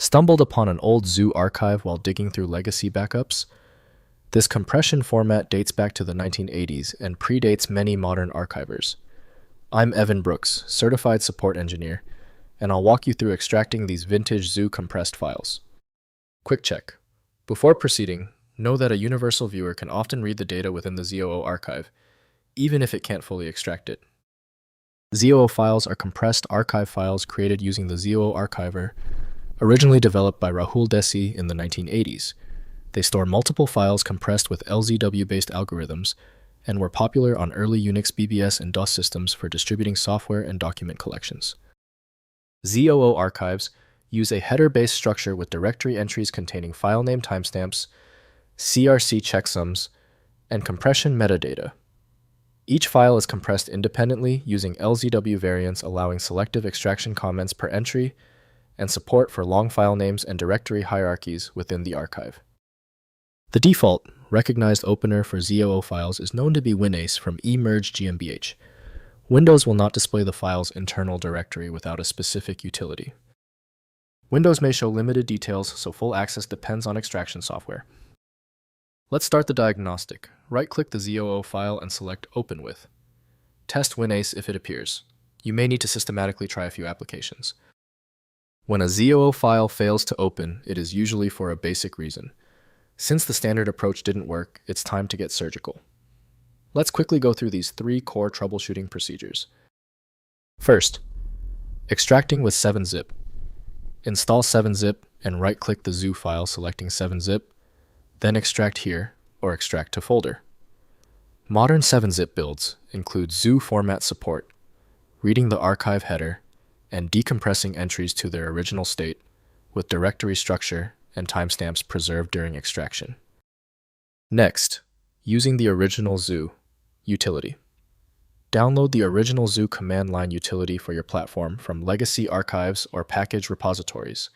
Stumbled upon an old zoo archive while digging through legacy backups? This compression format dates back to the 1980s and predates many modern archivers. I'm Evan Brooks, Certified Support Engineer, and I'll walk you through extracting these vintage zoo compressed files. Quick check. Before proceeding, know that a universal viewer can often read the data within the ZOO archive, even if it can't fully extract it. ZOO files are compressed archive files created using the ZOO archiver, originally developed by Rahul Dhesi in the 1980s. They store multiple files compressed with LZW-based algorithms and were popular on early Unix BBS and DOS systems for distributing software and document collections. ZOO archives use a header-based structure with directory entries containing file name timestamps, CRC checksums, and compression metadata. Each file is compressed independently using LZW variants allowing selective extraction comments per entry and support for long file names and directory hierarchies within the archive. The default, recognized opener for ZOO files is known to be WinAce from eMerge GmbH. Windows will not display the file's internal directory without a specific utility. Windows may show limited details, so full access depends on extraction software. Let's start the diagnostic. Right-click the ZOO file and select Open With. Test WinAce if it appears. You may need to systematically try a few applications. When a ZOO file fails to open, it is usually for a basic reason. Since the standard approach didn't work, it's time to get surgical. Let's quickly go through these 3 core troubleshooting procedures. First, extracting with 7-zip. Install 7-zip and right-click the zoo file selecting 7-zip, then extract here or extract to folder. Modern 7-zip builds include zoo format support, reading the archive header, and decompressing entries to their original state with directory structure and timestamps preserved during extraction. Next, using the original zoo utility. Download the original zoo command line utility for your platform from legacy archives or package repositories.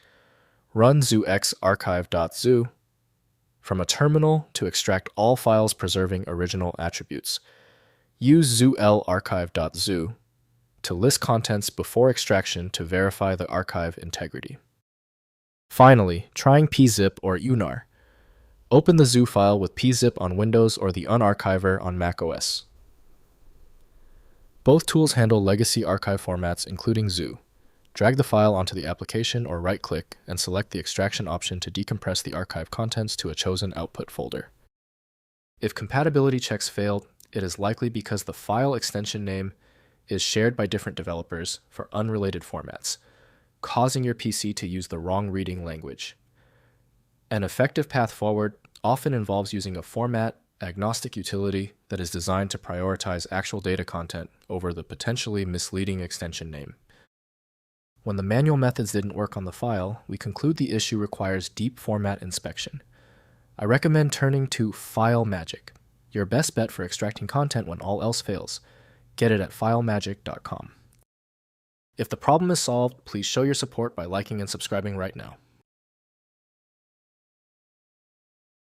Run zoox archive.zoo from a terminal to extract all files preserving original attributes. Use zool archive.zoo to list contents before extraction to verify the archive integrity. Finally, trying PeaZip or Unar. Open the zoo file with PeaZip on Windows or the Unarchiver on macOS. Both tools handle legacy archive formats, including zoo. Drag the file onto the application or right-click and select the extraction option to decompress the archive contents to a chosen output folder. If compatibility checks failed, it is likely because the file extension name is shared by different developers for unrelated formats, causing your PC to use the wrong reading language. An effective path forward often involves using a format-agnostic utility that is designed to prioritize actual data content over the potentially misleading extension name. When the manual methods didn't work on the file, we conclude the issue requires deep format inspection. I recommend turning to FileMagic, your best bet for extracting content when all else fails. Get it at filemagic.com. If the problem is solved, please show your support by liking and subscribing right now.